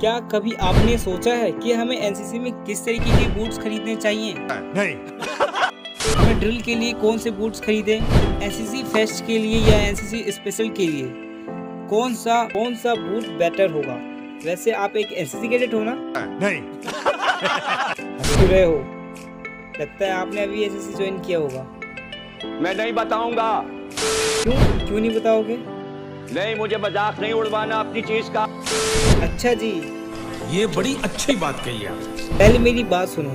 क्या कभी आपने सोचा है कि हमें एनसीसी में किस तरीके के बूट्स खरीदने चाहिए? नहीं। हमें ड्रिल के लिए कौन से बूट्स खरीदें, एनसीसी फेस्ट के लिए या एनसीसी स्पेशल के लिए कौन सा बूट बेटर होगा? वैसे आप एक एनसीसी कैडेट हो ना? नहीं। हंस रहे हो, लगता है आपने अभी एनसीसी ज्वाइन किया होगा। मैं नहीं बताऊंगा। क्यों नहीं बताओगे? नहीं, मुझे मजाक नहीं उड़वाना अपनी चीज का। अच्छा जी, ये बड़ी अच्छी बात कही आप। पहले मेरी बात सुनो।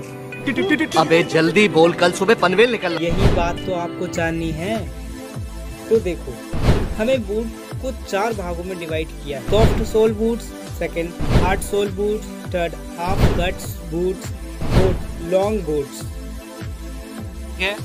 अबे जल्दी बोल, कल सुबह पनवेल निकलना। यही बात तो आपको जाननी है। तो देखो, हमें बूट को 4 भागों में डिवाइड किया। Soft sole boots, second hard sole boots, third half cuts boots, fourth long boots. ठीक है,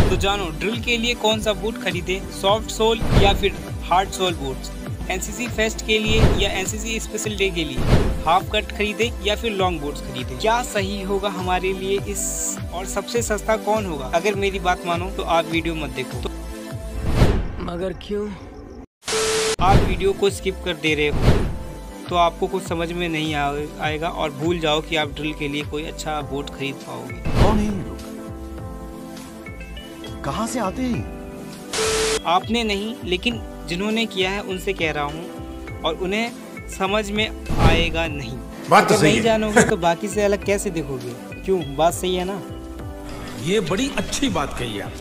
तो जानो ड्रिल के लिए कौन सा बूट खरीदे, सॉफ्ट सोल या फिर hard sole boots? NCC fest के लिए या एनसीसी स्पेशल डे के लिए हाफ कट खरीदे या फिर लॉन्ग बूट्स खरीदे? क्या सही होगा हमारे लिए इस, और सबसे सस्ता कौन होगा? अगर मेरी बात मानो तो आप वीडियो मत देखो। तो मगर क्यों? आप वीडियो को स्किप कर दे रहे हो तो आपको कुछ समझ में नहीं आएगा और भूल जाओ कि आप ड्रिल के लिए कोई अच्छा बूट खरीद पाओगे। कौन है ये लोग? कहाँ से आते हैं? आपने नहीं, लेकिन जिन्होंने किया है उनसे कह रहा हूँ, और उन्हें समझ में आएगा नहीं। बात तो सही नहीं है। जानोगे तो बाकी से अलग कैसे दिखोगे? क्यों, बात सही है ना? ये बड़ी अच्छी बात कही आप।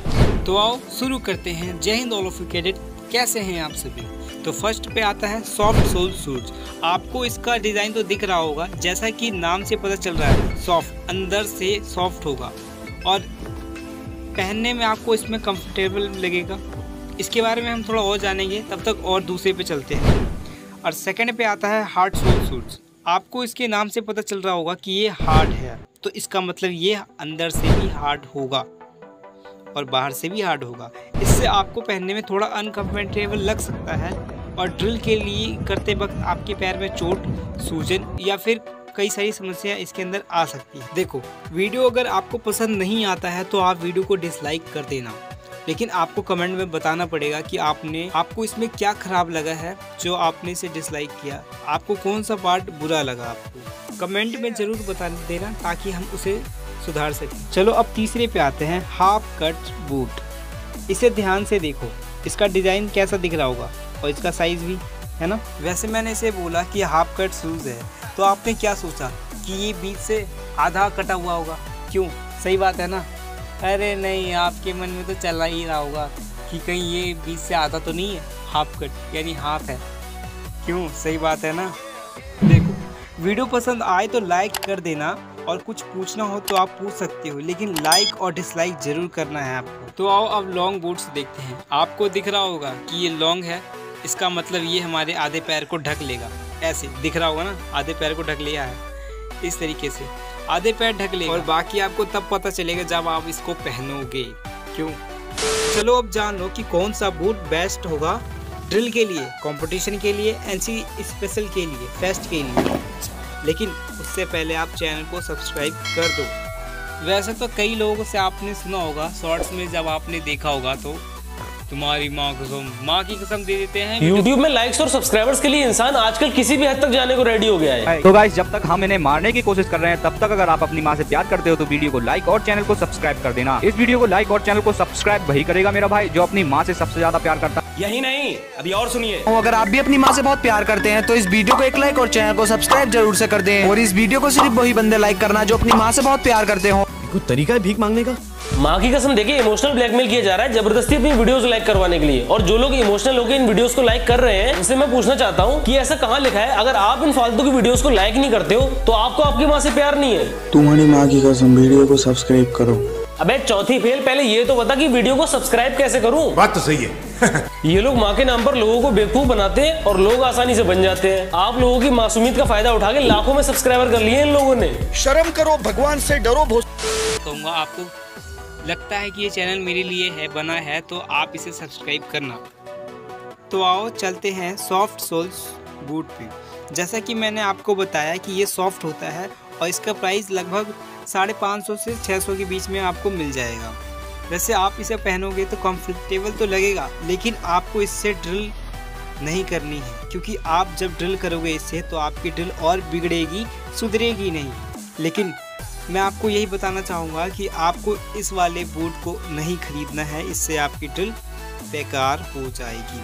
तो आओ शुरू करते हैं। जय Hind all of you cadet, कैसे हैं आप सभी? तो फर्स्ट पे आता है सॉफ्ट सोल शूज। आपको इसका डिजाइन तो दिख रहा होगा, जैसा कि नाम से पता चल रहा है, सॉफ्ट, अंदर से सॉफ्ट होगा और पहनने में आपको इसमें कंफर्टेबल लगेगा। इसके बारे में हम थोड़ा और जानेंगे, तब तक और दूसरे पे चलते हैं। और सेकंड पे आता है हार्ड सोल शूज। आपको इसके नाम से पता चल रहा होगा कि ये हार्ड है, तो इसका मतलब ये अंदर से भी हार्ड होगा और बाहर से भी हार्ड होगा। इससे आपको पहनने में थोड़ा अनकंफर्टेबल लग सकता है और ड्रिल के लिए करते वक्त आपके पैर में चोट, सूजन या फिर कई सारी समस्याएं इसके अंदर आ सकती है। देखो, वीडियो अगर आपको पसंद नहीं आता है तो आप वीडियो को डिसलाइक कर देना, लेकिन आपको कमेंट में बताना पड़ेगा कि आपको इसमें क्या खराब लगा है जो आपने इसे डिसलाइक किया। आपको कौन सा पार्ट बुरा लगा, आपको कमेंट में जरूर बता देना ताकि हम उसे सुधार सकें। चलो अब तीसरे पे आते हैं, हाफ कट बूट। इसे ध्यान से देखो, इसका डिजाइन कैसा दिख रहा होगा और इसका साइज भी है ना। वैसे मैंने इसे बोला कि हाफ कट शूज है, तो आपने क्या सोचा कि ये बीच से आधा कटा हुआ होगा? क्यों, सही बात है ना? अरे नहीं, आपके मन में तो चला ही रहा होगा कि कहीं ये बीच से आधा तो नहीं है, हाफ कट यानी हाफ है। क्यों, सही बात है ना? देखो, वीडियो पसंद आए तो लाइक कर देना और कुछ पूछना हो तो आप पूछ सकते हो, लेकिन लाइक और डिसलाइक जरूर करना है आपको। तो आओ अब लॉन्ग बूट्स देखते हैं। आपको दिख रहा होगा कि ये लॉन्ग है, इसका मतलब ये हमारे आधे पैर को ढक लेगा। ऐसे दिख रहा होगा ना, आधे पैर को ढक लिया है, इस तरीके से आधे पैर ढक लेगा और बाकी आपको तब पता चलेगा जब आप इसको पहनोगे। क्यों? चलो अब जान लो कि कौन सा बूट बेस्ट होगा ड्रिल के लिए, कंपटीशन के लिए, एनसीसी स्पेशल के लिए, फेस्ट के लिए। लेकिन उससे पहले आप चैनल को सब्सक्राइब कर दो। वैसे तो कई लोगों से आपने सुना होगा, शॉर्ट्स में जब आपने देखा होगा तो तुम्हारी माँ की कसम दे देते हैं। YouTube में लाइक्स और सब्सक्राइबर्स के लिए इंसान आजकल किसी भी हद तक जाने को रेडी हो गया है। तो गाइस, जब तक हम इन्हें मारने की कोशिश कर रहे हैं, तब तक अगर आप अपनी माँ से प्यार करते हो तो वीडियो को लाइक और चैनल को सब्सक्राइब कर देना। इस वीडियो को लाइक और चैनल को सब्सक्राइब वही करेगा मेरा भाई जो अपनी माँ से सबसे ज्यादा प्यार करता है। यही नहीं, अभी और सुनिए। अगर आप भी अपनी माँ से बहुत प्यार करते हैं तो इस वीडियो को एक लाइक और चैनल को सब्सक्राइब जरूर से कर दें। और इस वीडियो को सिर्फ वही बंदे लाइक करना जो अपनी माँ से बहुत प्यार करते हो। कोई तरीका है भीख मांगने का? माँ की कसम, देखिए इमोशनल ब्लैकमेल किया जा रहा है जबरदस्ती अपनी वीडियोस लाइक करवाने के लिए। और जो लोग इमोशनल होकर इन वीडियोस को लाइक कर रहे हैं, उनसे मैं पूछना चाहता हूँ कि ऐसा कहाँ लिखा है अगर आप इन फालतू की वीडियोस को लाइक नहीं करते हो तो आपको आपकी माँ से प्यार नहीं है। तुम्हारी माँ की कसम, वीडियो को सब्सक्राइब करो। अबे चौथी फेल, पहले ये तो बता कि वीडियो को सब्सक्राइब कैसे करूँ। बात तो सही है। ये लोग माँ के नाम पर लोगों को बेवकूफ बनाते हैं और लोग आसानी से बन जाते हैं। आप लोगों की मासूमियत का फायदा उठा के लाखों में सब्सक्राइबर कर लिए इन लोगों ने। शर्म करो, भगवान से डरो। कहूँगा आपको लगता है कि ये चैनल मेरे लिए है, बना है, तो आप इसे सब्सक्राइब करना। तो आओ चलते हैं सॉफ्ट सोल्स बूट पे। जैसा कि मैंने आपको बताया कि ये सॉफ्ट होता है और इसका प्राइस लगभग 550 से 600 के बीच में आपको मिल जाएगा। वैसे आप इसे पहनोगे तो कंफर्टेबल तो लगेगा, लेकिन आपको इससे ड्रिल नहीं करनी है, क्योंकि आप जब ड्रिल करोगे इससे तो आपकी ड्रिल और बिगड़ेगी, सुधरेगी नहीं। लेकिन मैं आपको यही बताना चाहूँगा कि आपको इस वाले बूट को नहीं खरीदना है, इससे आपकी ड्रिल बेकार हो जाएगी।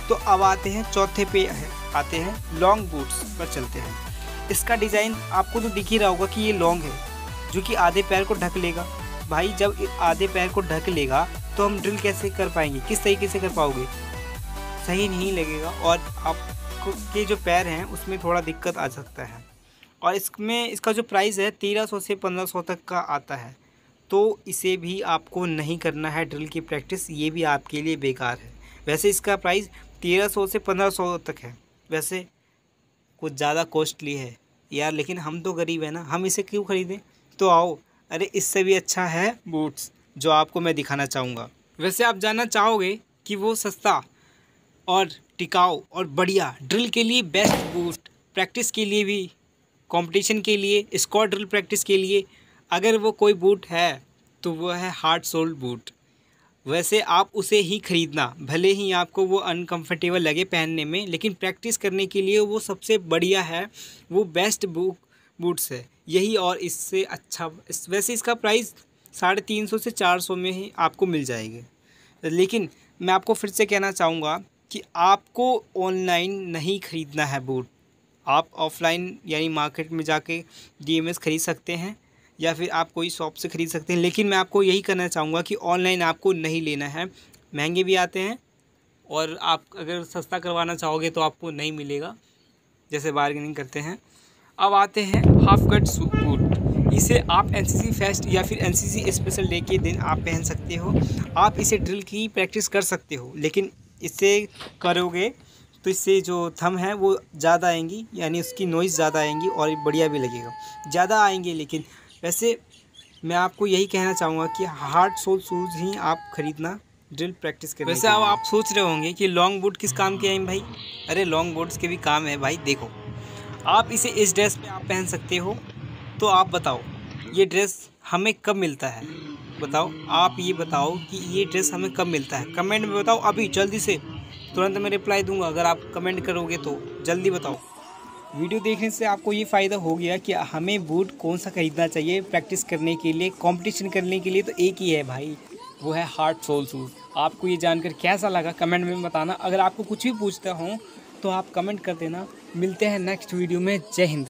तो अब आते हैं चौथे पे आते हैं लॉन्ग बूट्स पर चलते हैं। इसका डिज़ाइन आपको तो दिख ही रहा होगा कि ये लॉन्ग है, जो कि आधे पैर को ढक लेगा। भाई जब आधे पैर को ढक लेगा तो हम ड्रिल कैसे कर पाएंगे, किस तरीके से कर पाओगे, सही नहीं लगेगा और आपके जो पैर हैं उसमें थोड़ा दिक्कत आ सकता है। और इसमें इसका जो प्राइस है 1300 से 1500 तक का आता है, तो इसे भी आपको नहीं करना है ड्रिल की प्रैक्टिस, ये भी आपके लिए बेकार है। वैसे इसका प्राइस 1300 से 1500 तक है, वैसे कुछ ज़्यादा कॉस्टली है यार, लेकिन हम तो गरीब है ना, हम इसे क्यों ख़रीदें। तो आओ, अरे इससे भी अच्छा है बूट्स जो आपको मैं दिखाना चाहूँगा। वैसे आप जानना चाहोगे कि वो सस्ता और टिकाऊ और बढ़िया ड्रिल के लिए बेस्ट बूट, प्रैक्टिस के लिए भी, कंपटीशन के लिए, स्क्वाड ड्रिल प्रैक्टिस के लिए अगर वो कोई बूट है तो वो है हार्ड सोल्ड बूट। वैसे आप उसे ही ख़रीदना, भले ही आपको वो अनकंफर्टेबल लगे पहनने में, लेकिन प्रैक्टिस करने के लिए वो सबसे बढ़िया है, वो बेस्ट बूट्स है यही। और इससे अच्छा वैसे इसका प्राइस 350 से 400 में ही आपको मिल जाएगी। लेकिन मैं आपको फिर से कहना चाहूँगा कि आपको ऑनलाइन नहीं ख़रीदना है बूट, आप ऑफ़लाइन यानी मार्केट में जाके DMS ख़रीद सकते हैं या फिर आप कोई शॉप से ख़रीद सकते हैं। लेकिन मैं आपको यही करना चाहूँगा कि ऑनलाइन आपको नहीं लेना है, महंगे भी आते हैं और आप अगर सस्ता करवाना चाहोगे तो आपको नहीं मिलेगा, जैसे बार्गेनिंग करते हैं। अब आते हैं हाफ कट बूट। इसे आप NCC फेस्ट या फिर NCC स्पेशल डे के दिन आप पहन सकते हो। आप इसे ड्रिल की प्रैक्टिस कर सकते हो, लेकिन इससे करोगे तो इससे जो थंब है वो ज़्यादा आएंगी, यानी उसकी नॉइज़ ज़्यादा आएंगी और बढ़िया भी लगेगा, ज़्यादा आएंगे। लेकिन वैसे मैं आपको यही कहना चाहूँगा कि हार्ड सोल शूज़ ही आप ख़रीदना ड्रिल प्रैक्टिस करने। वैसे अब आप सोच रहे होंगे कि लॉन्ग बूट किस काम के हैं भाई। अरे लॉन्ग बूट्स के भी काम है भाई। देखो, आप इसे इस ड्रेस पे आप पहन सकते हो, तो आप बताओ ये ड्रेस हमें कब मिलता है, बताओ आप ये बताओ कि ये ड्रेस हमें कब मिलता है, कमेंट में बताओ अभी जल्दी से, तुरंत मैं रिप्लाई दूंगा अगर आप कमेंट करोगे तो, जल्दी बताओ। वीडियो देखने से आपको ये फ़ायदा हो गया कि हमें बूट कौन सा खरीदना चाहिए प्रैक्टिस करने के लिए, कंपटीशन करने के लिए, तो एक ही है भाई, वो है हार्ड सोल शूज़। आपको ये जानकर कैसा लगा कमेंट में बताना। अगर आपको कुछ भी पूछता हूँ तो आप कमेंट कर देना। मिलते हैं नेक्स्ट वीडियो में। जय हिंद।